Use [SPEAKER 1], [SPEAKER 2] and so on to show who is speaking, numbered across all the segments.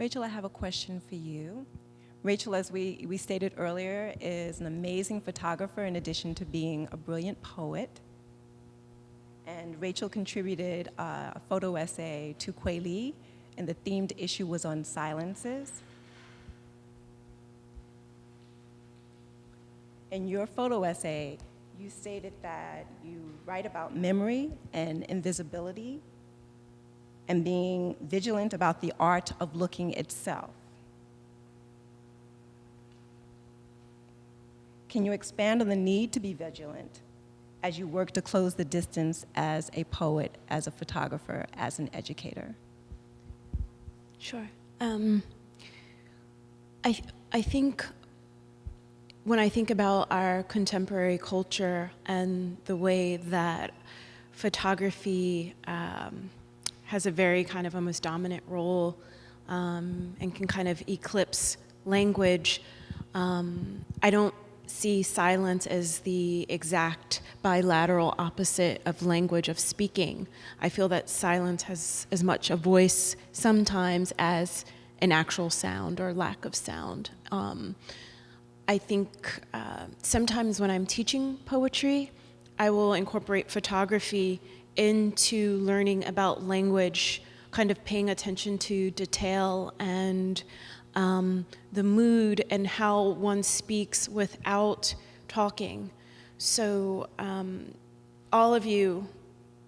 [SPEAKER 1] Rachel, I have a question for you. Rachel, as we stated earlier, is an amazing photographer in addition to being a brilliant poet. And Rachel contributed a photo essay to Kwei Li, and the themed issue was on silences. In your photo essay, you stated that you write about memory and invisibility and being vigilant about the art of looking itself. Can you expand on the need to be vigilant as you work to close the distance as a poet, as a photographer, as an educator?
[SPEAKER 2] Sure. I think when I think about our contemporary culture and the way that photography has a very kind of almost dominant role and can kind of eclipse language, I don't see silence as the exact bilateral opposite of language, of speaking. I feel that silence has as much a voice sometimes as an actual sound or lack of sound. I think sometimes when I'm teaching poetry, I will incorporate photography into learning about language, kind of paying attention to detail and the mood and how one speaks without talking. So all of you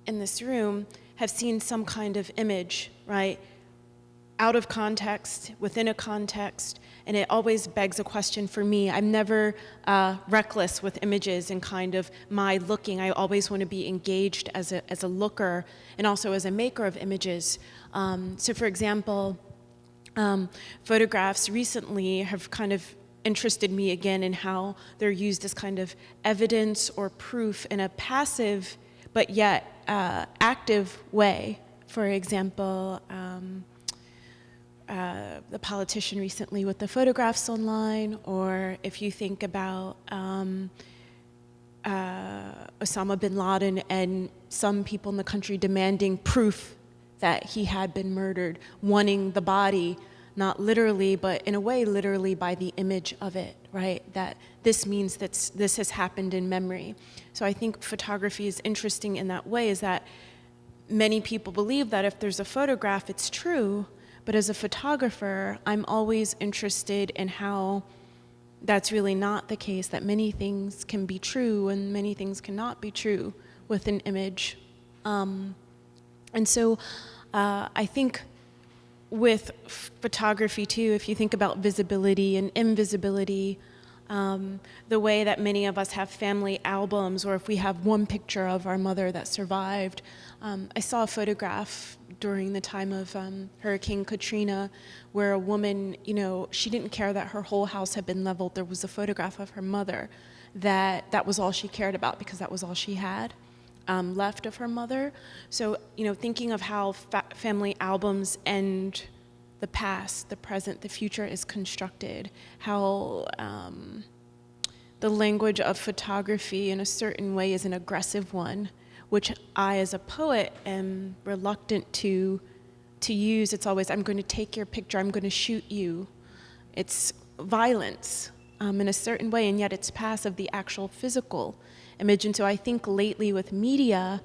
[SPEAKER 2] in this room have seen some kind of image, right? Out of context, within a context, and it always begs a question for me. I'm never reckless with images and kind of my looking. I always want to be engaged as a looker and also as a maker of images. So for example, photographs recently have kind of interested me again in how they're used as kind of evidence or proof in a passive but yet active way. For example, the politician recently with the photographs online, or if you think about Osama bin Laden and some people in the country demanding proof that he had been murdered, wanting the body, not literally, but in a way literally by the image of it, right? That this means that this has happened in memory. So I think photography is interesting in that way, is that many people believe that if there's a photograph, it's true, but as a photographer, I'm always interested in how that's really not the case, that many things can be true and many things cannot be true with an image. And so I think with photography too, if you think about visibility and invisibility, the way that many of us have family albums, or if we have one picture of our mother that survived. I saw a photograph during the time of Hurricane Katrina where a woman, she didn't care that her whole house had been leveled. There was a photograph of her mother that was all she cared about because that was all she had left of her mother. So, thinking of how family albums and the past, the present, the future is constructed, how the language of photography in a certain way is an aggressive one, which I, as a poet, am reluctant to use. It's always, I'm going to take your picture, I'm going to shoot you. It's violence in a certain way, and yet it's passive, the actual physical image. And so I think lately with media,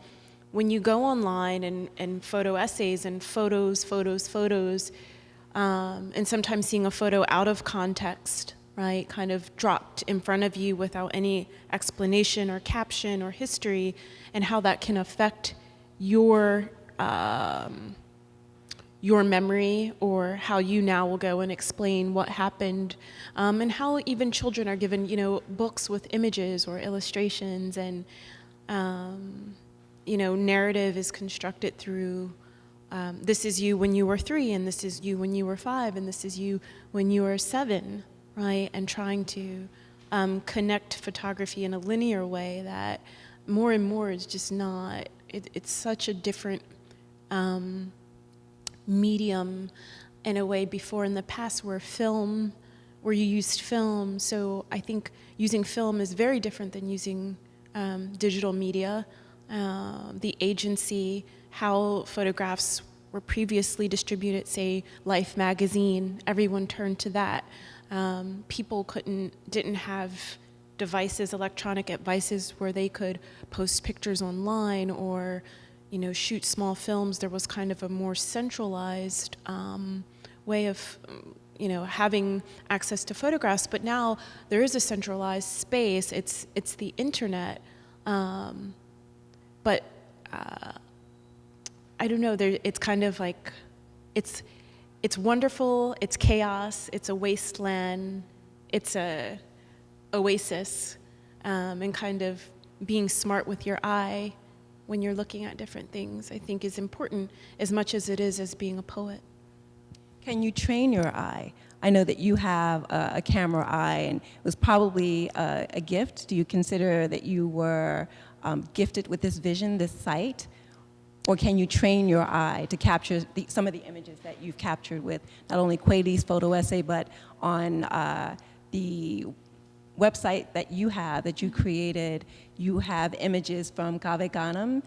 [SPEAKER 2] when you go online and photo essays and photos, and sometimes seeing a photo out of context, right, kind of dropped in front of you without any explanation or caption or history, and how that can affect your memory, or how you now will go and explain what happened, and how even children are given, books with images or illustrations, and narrative is constructed through this is you when you were 3, and this is you when you were 5, and this is you when you were 7, right? And trying to connect photography in a linear way that more and more is just not, it's such a different medium in a way. Before, in the past, where you used film. So I think using film is very different than using digital media. The agency, how photographs were previously distributed, say Life magazine, everyone turned to that. People didn't have devices, electronic devices where they could post pictures online or, shoot small films. There was kind of a more centralized way of, having access to photographs. But now there is a centralized space. It's the internet. But I don't know. It's kind of like it's wonderful. It's chaos. It's a wasteland. It's a oasis, and kind of being smart with your eye when you're looking at different things, I think is important as much as it is as being a poet.
[SPEAKER 1] Can you train your eye? I know that you have a camera eye, and it was probably a gift. Do you consider that you were gifted with this vision, this sight? Or can you train your eye to capture some of the images that you've captured with not only Kweli's photo essay, but on the website that you created, you have images from Cave Canem.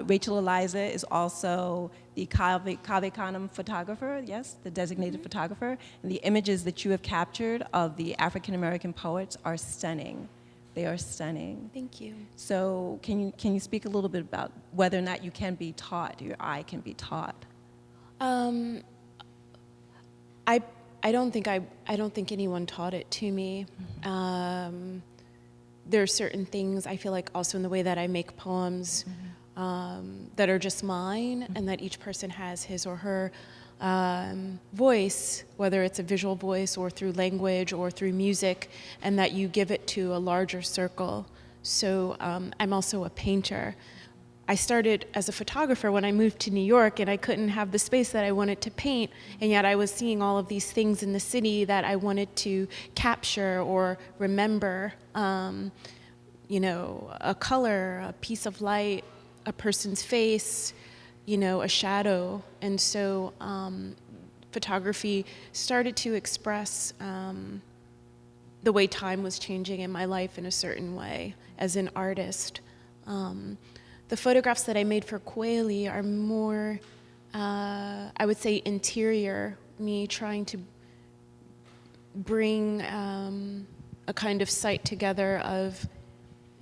[SPEAKER 1] Rachel Eliza is also the Cave Canem photographer, yes, the designated photographer. And the images that you have captured of the African American poets are stunning. They are stunning.
[SPEAKER 2] Thank you.
[SPEAKER 1] So can you speak a little bit about whether or not you can be taught, your eye can be taught?
[SPEAKER 2] I don't think anyone taught it to me. There are certain things I feel like also in the way that I make poems that are just mine, and that each person has his or her voice, whether it's a visual voice or through language or through music, and that you give it to a larger circle. So I'm also a painter. I started as a photographer when I moved to New York, and I couldn't have the space that I wanted to paint, and yet I was seeing all of these things in the city that I wanted to capture or remember. A color, a piece of light, a person's face, a shadow. And so photography started to express the way time was changing in my life in a certain way as an artist. The photographs that I made for Kweli are more, I would say, interior, me trying to bring a kind of sight together of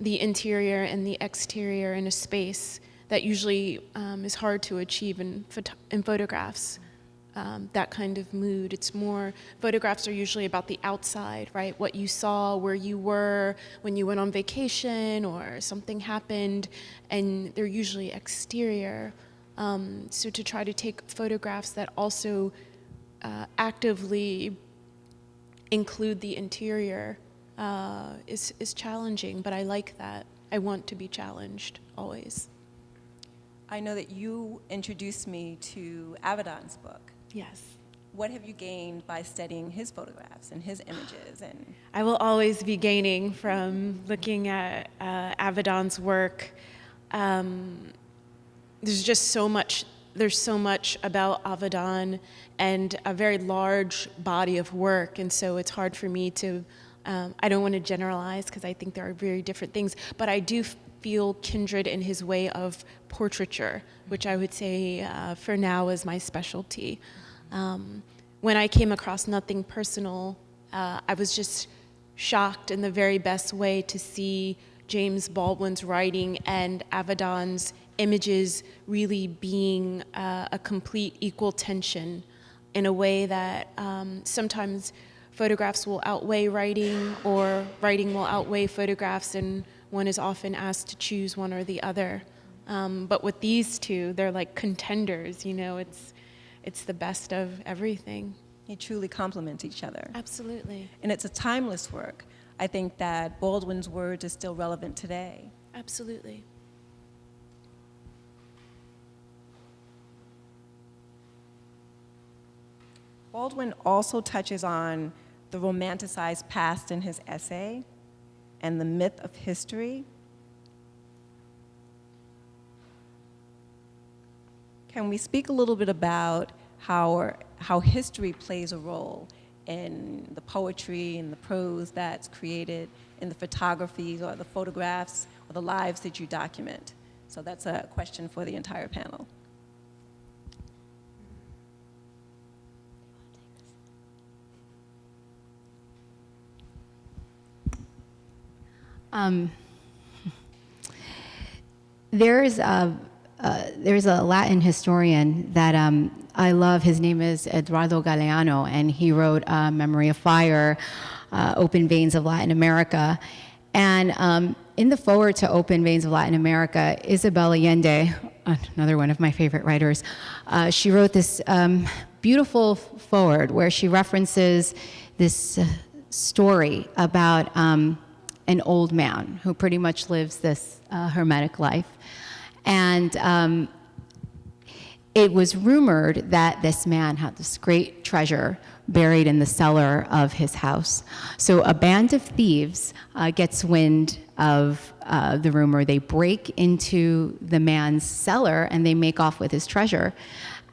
[SPEAKER 2] the interior and the exterior in a space that usually is hard to achieve in photographs. That kind of mood. It's more, photographs are usually about the outside, right? What you saw, where you were when you went on vacation or something happened, and they're usually exterior. So to try to take photographs that also actively include the interior is challenging, but I like that. I want to be challenged always.
[SPEAKER 1] I know that you introduced me to Avedon's book.
[SPEAKER 2] Yes.
[SPEAKER 1] What have you gained by studying his photographs and his images? And
[SPEAKER 2] I will always be gaining from looking at Avedon's work. There's just so much. There's so much about Avedon and a very large body of work, and so it's hard for me to. I don't want to generalize because I think there are very different things, but I do feel kindred in his way of portraiture, which I would say for now is my specialty. When I came across Nothing Personal, I was just shocked in the very best way to see James Baldwin's writing and Avedon's images really being a complete equal tension in a way that sometimes photographs will outweigh writing, or writing will outweigh photographs, and one is often asked to choose one or the other. But with these two, they're like contenders, it's the best of everything.
[SPEAKER 1] they truly complement each other.
[SPEAKER 2] Absolutely.
[SPEAKER 1] And it's a timeless work. I think that Baldwin's words are still relevant today.
[SPEAKER 2] Absolutely.
[SPEAKER 1] Baldwin also touches on the romanticized past in his essay and the myth of history. Can we speak a little bit about how history plays a role in the poetry and the prose that's created, in the photography or the photographs or the lives that you document? So that's a question for the entire panel.
[SPEAKER 3] There's a Latin historian that I love. His name is Eduardo Galeano, and he wrote Memory of Fire, Open Veins of Latin America. And in the foreword to Open Veins of Latin America, Isabel Allende, another one of my favorite writers, she wrote this beautiful foreword where she references this story about an old man who pretty much lives this hermetic life. And it was rumored that this man had this great treasure buried in the cellar of his house. So a band of thieves gets wind of the rumor. They break into the man's cellar and they make off with his treasure.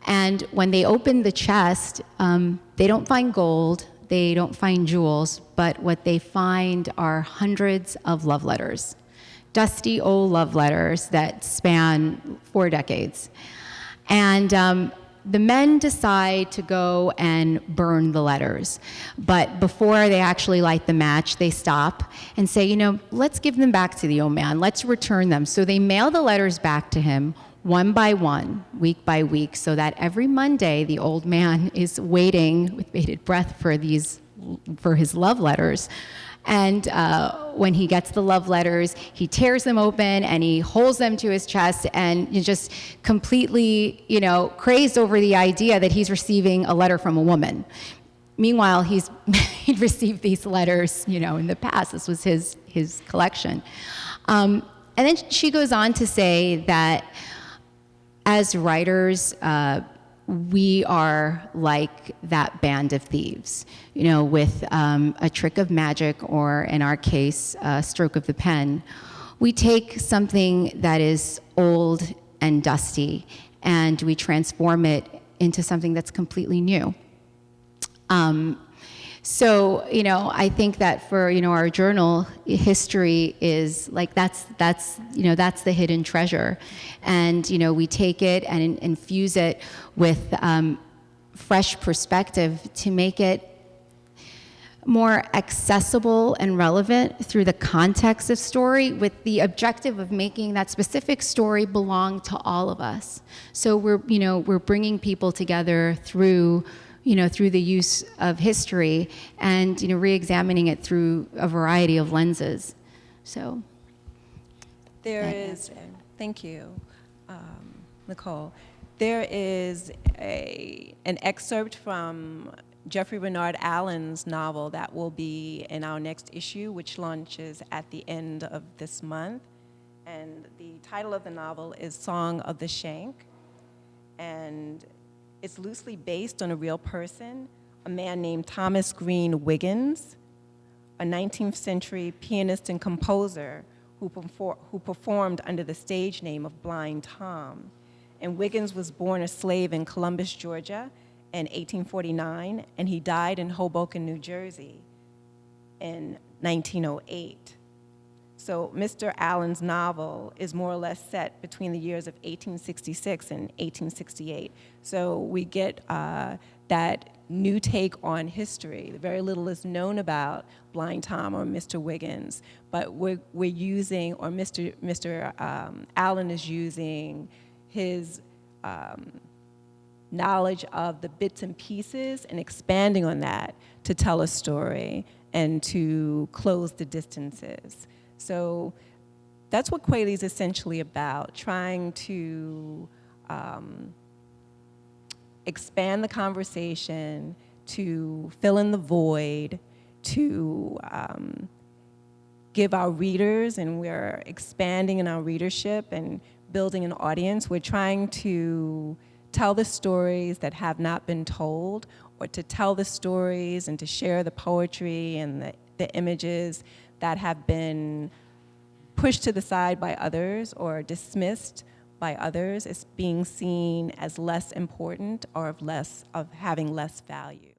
[SPEAKER 3] And when they open the chest, they don't find gold, they don't find jewels, but what they find are hundreds of love letters. Dusty old love letters that span 4 decades. And the men decide to go and burn the letters. But before they actually light the match, they stop and say, you know, let's give them back to the old man. Let's return them. So they mail the letters back to him one by one, week by week, so that every Monday the old man is waiting with bated breath for his love letters. And when he gets the love letters, he tears them open and he holds them to his chest, and you're just completely, crazed over the idea that he's receiving a letter from a woman. Meanwhile, he'd received these letters, in the past. This was his collection. And then she goes on to say that as writers, we are like that band of thieves, with a trick of magic, or in our case, a stroke of the pen. We take something that is old and dusty and we transform it into something that's completely new. So, I think that for, our journal, history is like, that's the hidden treasure. And, we take it and infuse it with fresh perspective to make it more accessible and relevant through the context of story, with the objective of making that specific story belong to all of us. So we're bringing people together through the use of history and, re-examining it through a variety of lenses. So.
[SPEAKER 1] Thank you, Nicole. There is an excerpt from Jeffrey Bernard Allen's novel that will be in our next issue, which launches at the end of this month. And the title of the novel is Song of the Shank. And it's loosely based on a real person, a man named Thomas Green Wiggins, a 19th century pianist and composer who performed under the stage name of Blind Tom. And Wiggins was born a slave in Columbus, Georgia in 1849, and he died in Hoboken, New Jersey in 1908. So Mr. Allen's novel is more or less set between the years of 1866 and 1868. So we get that new take on history. Very little is known about Blind Tom or Mr. Wiggins, but we're using, or Mr. Allen is using his knowledge of the bits and pieces and expanding on that to tell a story and to close the distances. So that's what Kweli is essentially about, trying to expand the conversation, to fill in the void, to give our readers, and we're expanding in our readership and building an audience. We're trying to tell the stories that have not been told, or to tell the stories and to share the poetry and the images that have been pushed to the side by others or dismissed by others as being seen as less important or of having less value.